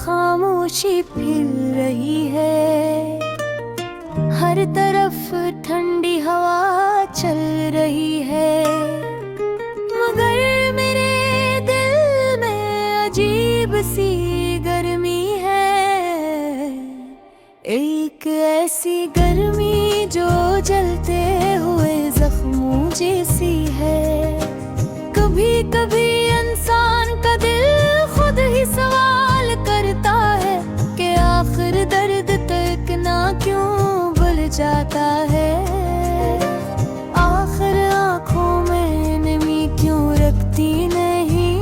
खामोशी फिर रही है। हर तरफ ठंडी हवा चल रही है, मगर मेरे दिल में अजीब सी गर्मी है। एक ऐसी गर्मी जो जलते हुए जख्मों जैसी है। कभी कभी इंसान का दिल खुद ही सवाल करता है कि आखिर दर्द तक ना क्यों भूल जाता है। आखिर आँखों में नमी क्यों रखती नहीं।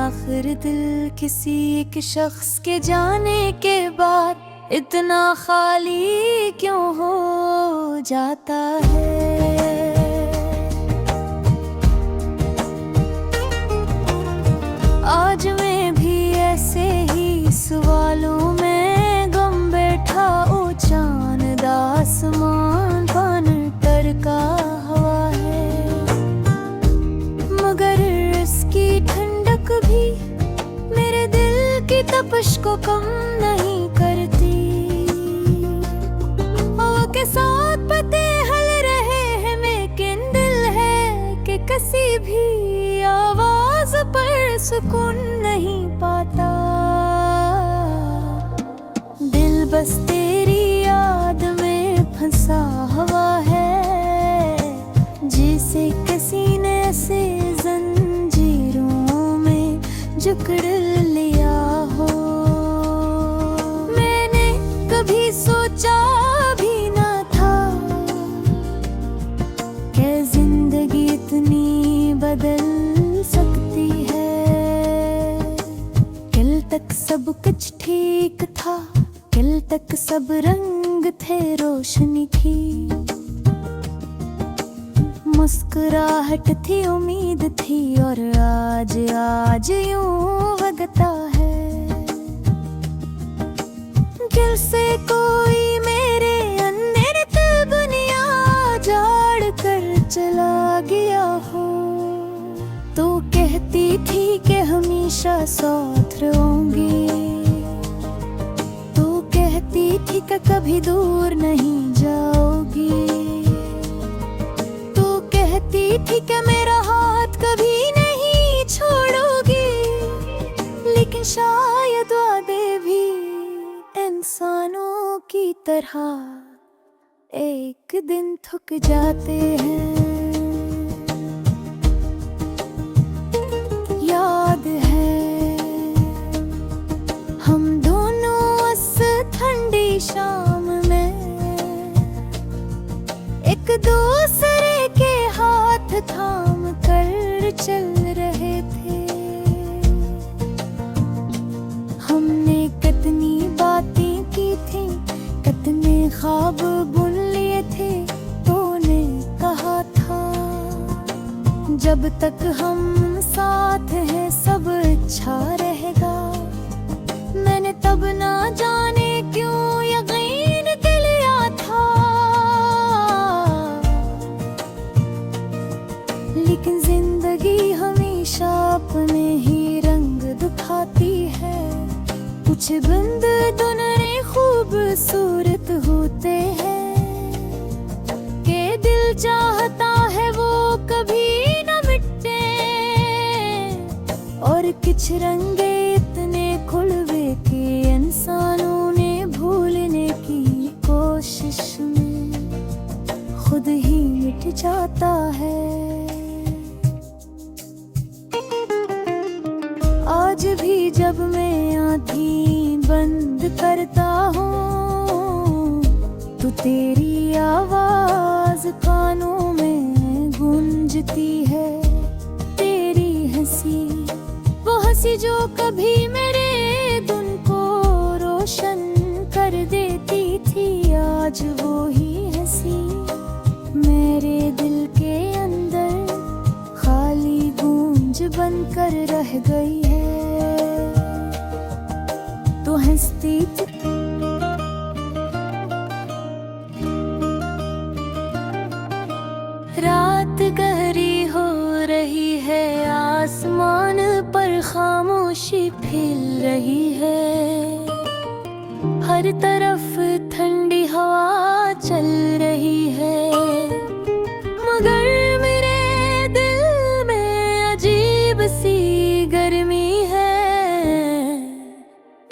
आखिर दिल किसी एक शख्स के जाने के बाद इतना खाली क्यों हो जाता है। आज मैं भी ऐसे ही सवालों में गम बैठा, ओ चांद आसमान पर टरका हवा है, मगर इसकी ठंडक भी मेरे दिल की तपश को कम नहीं करती। हवा के साथ पत्ते हल रहे हैं, लेकिन दिल है कि किसी भी आवाज पर सुकून नहीं पाता। दिल बस तेरी याद में फंसा हुआ है, जिसे किसी ने से जंजीरों में जकड़ लिया हो। मैंने कभी सोचा भी ना था कि जिंदगी इतनी बदल सकती है। कल तक सब कुछ ठीक था, कल तक सब रंग थे, रोशनी थी, मुस्कुराहट थी, उम्मीद थी, और आज यूं वगता है। दिल से कोई मेरे अंदर दुनिया जाड़ कर चला गया हो। तो कहती थी कि हमेशा साथ रहूंगी, तो कहती थी कि कभी दूर नहीं जाओगी, तो कहती थी कि मेरा हाथ कभी नहीं छोड़ोगी। लेकिन शायद वादे भी इंसानों की तरह एक दिन थक जाते हैं। याद है हम दोनों उस ठंडी शाम में एक दूसरे के हाथ थाम कर चल रहे थे। हमने कितनी बातें की थी, कितने ख्वाब बुन लिए थे। तूने कहा था जब तक हम साथ हैं सब अच्छा रहेगा। मैंने तब ना जाने क्यों यकीन कर लिया था, लेकिन जिंदगी हमेशा अपने ही रंग दिखाती है। कुछ बंद दुनिया खूबसूरत होते हैं कि दिल चाहता है वो कभी न मिटे, और कुछ रंगे इतने खुलवे कि इंसानों ने भूलने की कोशिश में खुद ही मिट जाता है। आज भी जब मैं आँखें बंद करता हूँ तो तेरी आवाज कानों में गूंजती है। तेरी हंसी, वो हंसी जो कभी मेरे दिन को रोशन कर देती थी, आज वो ही हंसी मेरे दिल के अंदर खाली गूंज बनकर रह गई है। तो हंसती थी रात गहरी हो रही है, आसमान पर खामोशी फैल रही है। हर तरफ ठंडी हवा चल रही है, मगर मेरे दिल में अजीब सी गर्मी है।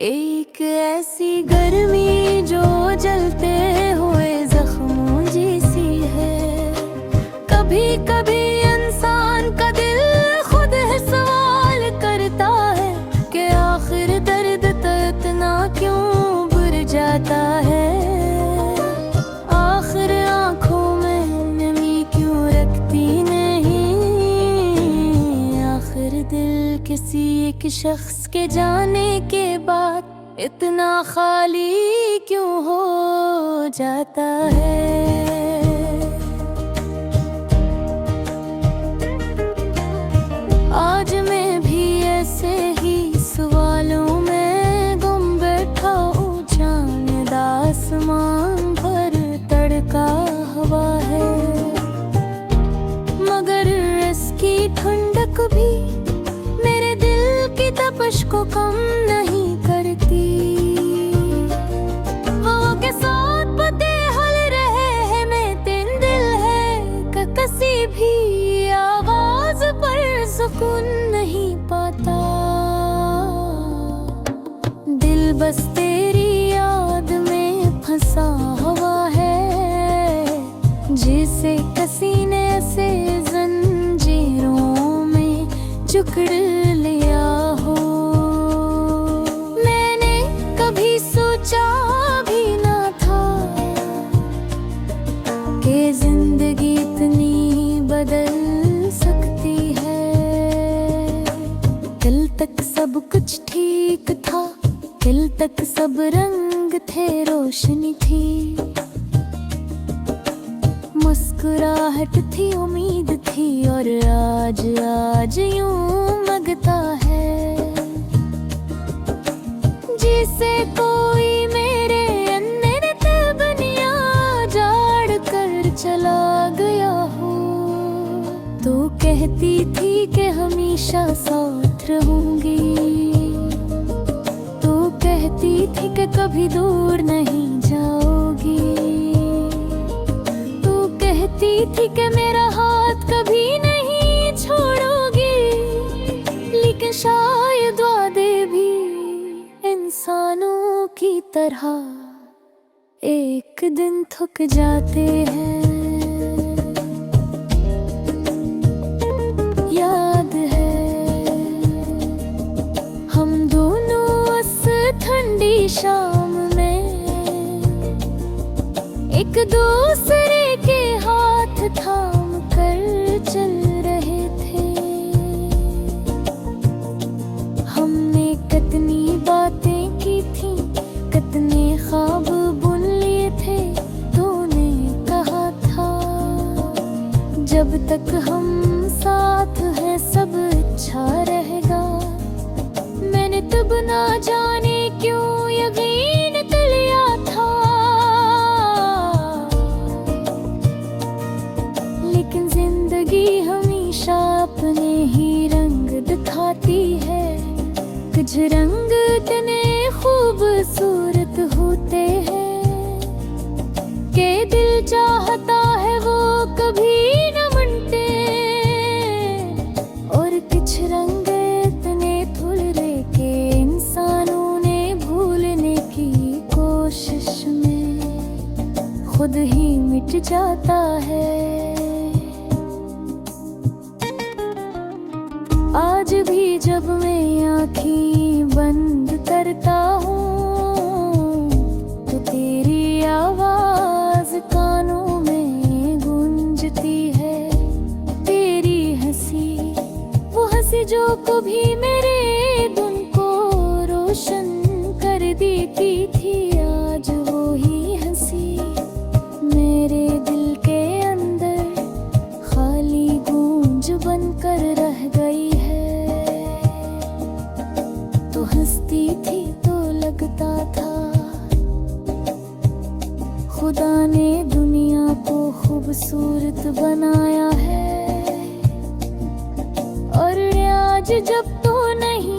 एक ऐसी गर्मी जो जलते हुए जख्मों जैसी है। कभी कभी इंसान का दिल खुद है सवाल करता है कि आखिर दर्द तो इतना क्यों बुर जाता है। आखिर आंखों में नमी क्यों रखती नहीं। आखिर दिल किसी एक शख्स के जाने के बाद इतना खाली क्यों हो जाता है। आज मैं भी ऐसे ही सवालों में गुम बैठा हूँ। चांद आसमान पर तड़का हवा है, मगर इसकी ठंडक भी मेरे दिल की तपश को कम नहीं करती। हवा के साथ पते हल रहे हैं मैं तीन दिल है कि किसी भी आवाज पर सुकून नहीं पाता। दिल बस तेरी याद में फंसा हुआ है, जिसे किसी ने से जंजीरों में जकड़ लिया हो। मैंने कभी सोचा भी ना था कि जिंदगी इतनी बदल सकती है। कल तक सब कुछ ठीक था, कल तक सब रंग थे, रोशनी थी, मुस्कुराहट थी, उम्मीद थी। और आज यूं लगता है जिसे कोई मेरे अन्य तबनिया जाड़ कर चला गया हो। तो कहती थी कि हमेशा साथ रहूंगी, तो कहती थी कि कभी दूर नहीं जाओगी, तो कहती थी कि मेरा हाथ कभी नहीं छोड़ोगी। लेकिन शायद वादे भी इंसानों की तरह एक दिन थक जाते हैं। याद है हम दोनों उस ठंडी शाम में एक दूसरे के हाथ थाम कर चल रहे थे। हमने कितनी बातें की थी, कितने ख्वाब बुन लिए थे। तूने कहा था जब तक हम साथ हैं सब अच्छा रहेगा। मैंने तब ना जाने क्यों यकीन कर लिया था, लेकिन जिंदगी हमेशा अपने ही रंग दिखाती है। कुछ रंग इतने खूबसूरत होते हैं कि दिल चाहता है वो कभी न मनते। और कुछ रंग इतने थोड़े के इंसानों ने भूलने की कोशिश में खुद ही मिट जाता है। आज भी जब मैं आँखें बंद करता हूँ तो तेरी आवाज कानों में गूंजती है। तेरी हंसी, वो हंसी जो कभी मेरे दिन को रोशन कर देती थी, आज वो ही हंसी मेरे दिल के अंदर खाली गूंज बनकर रह गई है। तो हंसती थी तो लगता था खुदा ने दुनिया को खूबसूरत बनाया है। और आज जब तो नहीं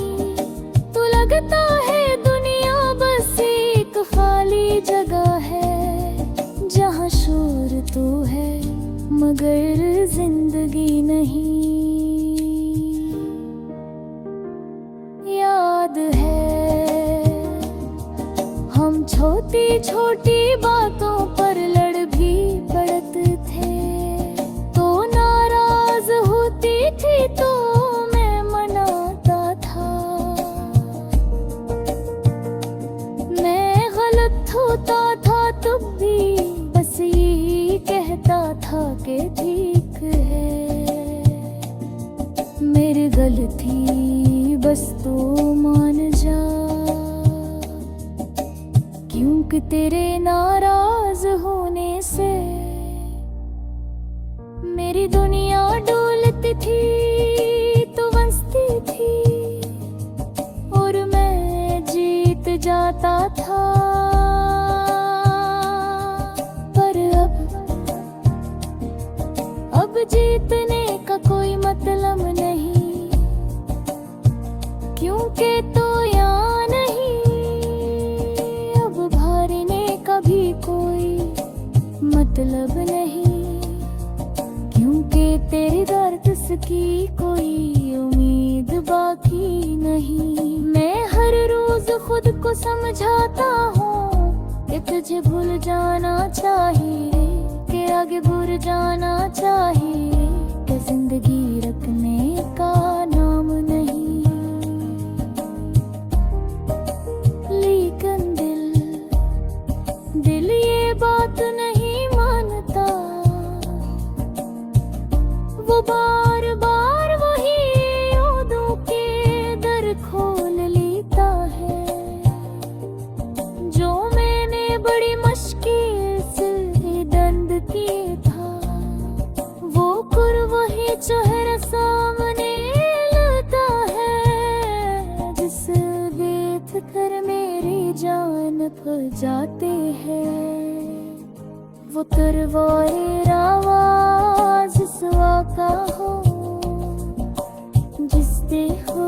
बातों पर लड़ भी पड़ते थे। तो नाराज होती थी तो मैं मनाता था। मैं गलत होता था तब भी बस यही कहता था कि ठीक है। मेरी गलती बस तू मान जा, क्योंकि तेरे नाराज होने से मेरी दुनिया डोलती थी तो बसती थी और मैं जीत जाता था। पर अब जीतने का कोई मतलब नहीं, क्योंकि तो यहाँ नहीं। अब हारने का भी कोई मतलब नहीं, क्योंकि तेरे दर्द की कोई उम्मीद बाकी नहीं। मैं हर रोज खुद को समझाता हूँ कि तुझे भूल जाना चाहिए, कि आगे बढ़ जाना चाहिए, कि जिंदगी रखने का नाम नहीं। लेकिन दिल ये बात नहीं मानता। वो बार बार वही यादों के दर खोल लेता है, जो मैंने बड़ी मुश्किल से दंड किया था। वो कर वही चेहरा सामने लाता है, जिस देख कर मेरी जान पर जाते हैं। वो तलवार आवाज सुआ का हो, जिससे हो